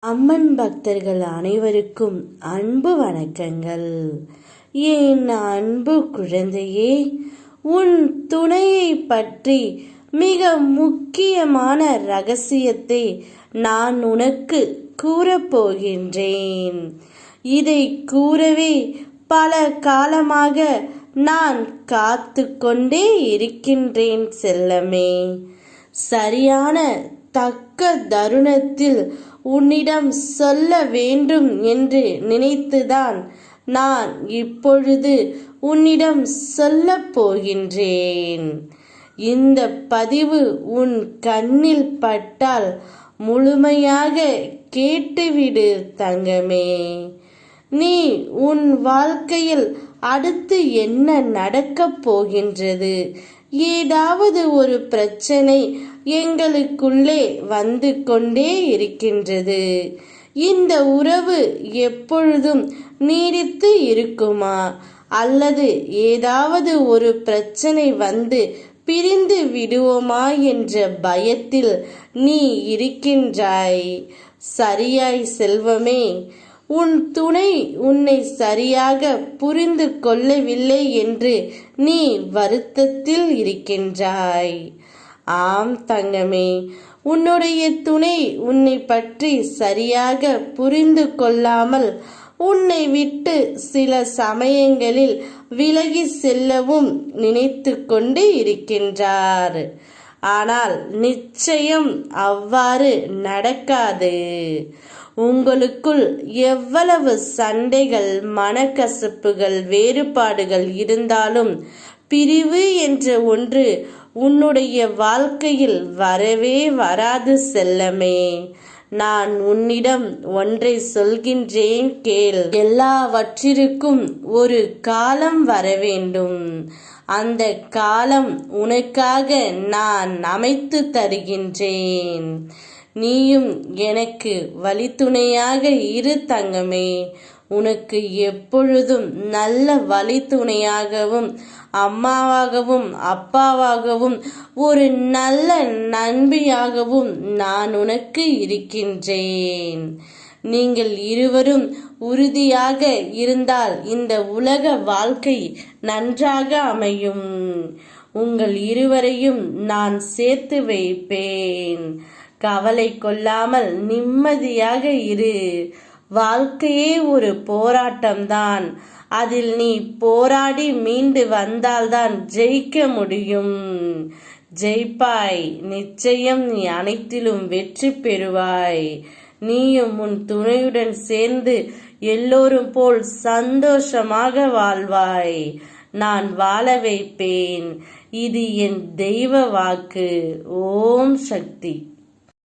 அம்மன் பக்தர்கள் அனைவருக்கும் அன்பு வணக்கங்கள். என் அன்பு குழந்தையே, உன் துணையை பற்றி மிக முக்கியமான ரகசியத்தை நான் உனக்கு கூறப்போகின்றேன். இதை கூறவே பல காலமாக நான் காத்து கொண்டே இருக்கின்றேன் செல்லமே. சரியான தக்க தருணத்தில் உன்னிடம் சொல்ல வேண்டும் என்று நினைத்துதான் நான் இப்பொழுது உன்னிடம் சொல்லப் போகின்றேன். இந்த பதிவு உன் கண்ணில் பட்டால் முழுமையாக கேட்டுவிடு தங்கமே. நீ உன் வாழ்க்கையில் அடுத்து என்ன நடக்கப் போகின்றது, ஏதாவது ஒரு பிரச்சனை எங்களுக்குள்ளே வந்து கொண்டே இருக்கின்றது. இந்த உறவு எப்பொழுதும் நீடித்து இருக்குமா, அல்லது ஏதாவது ஒரு பிரச்சனை வந்து பிரிந்து விடுவோமா என்ற பயத்தில் நீ இருக்கின்றாய். சரியாய் செல்வமே, உன் துணை உன்னை சரியாக புரிந்து கொள்ளவில்லை என்று நீ வருத்தத்தில் இருக்கின்றாய். ஆம் தங்கமே, உன்னுடைய துணை உன்னை பற்றி சரியாக புரிந்து கொள்ளாமல் உன்னை விட்டு சில சமயங்களில் விலகி செல்லவும் நினைத்து கொண்டு இருக்கின்றார். ஆனால் நிச்சயம் அவ்வாறு நடக்காது. உங்களுக்குள் எவ்வளவு சண்டைகள், மனக்கசப்புகள், வேறுபாடுகள் இருந்தாலும் பிரிவு என்ற ஒன்று உன்னுடைய வாழ்க்கையில் வரவே வராது செல்லமே. நான் உன்னிடம் ஒன்றை சொல்கின்றேன், கேள். எல்லாவற்றிற்கும் ஒரு காலம் வர வேண்டும். அந்த காலம் உனக்காக நான் அமைத்து தருகின்றேன். நீயும் எனக்கு வழித்துணையாக இரு தங்கமே. உனக்கு எப்பொழுதும் நல்ல வழித்துணையாகவும், அம்மாவாகவும், அப்பாவாகவும், ஒரு நல்ல நண்பியாகவும் நான் உனக்கு இருக்கின்றேன். நீங்கள் இருவரும் உறுதியாக இருந்தால் இந்த உலக வாழ்க்கை நன்றாக அமையும். உங்கள் இருவரையும் நான் சேர்த்து வைப்பேன். கவலை கொள்ளாமல் நிம்மதியாக இரு. வாழ்க்கையே ஒரு போராட்டம்தான். அதில் நீ போராடி மீண்டு வந்தால்தான் ஜெயிக்க முடியும். ஜெயிப்பாய். நிச்சயம் நீ அனைத்திலும் வெற்றி பெறுவாய். நீயும் உன் துணையுடன் சேர்ந்து எல்லோரும் போல் சந்தோஷமாக வாழ்வாய். நான் வாழ வைப்பேன். இது என் தெய்வ வாக்கு. ஓம் சக்தி.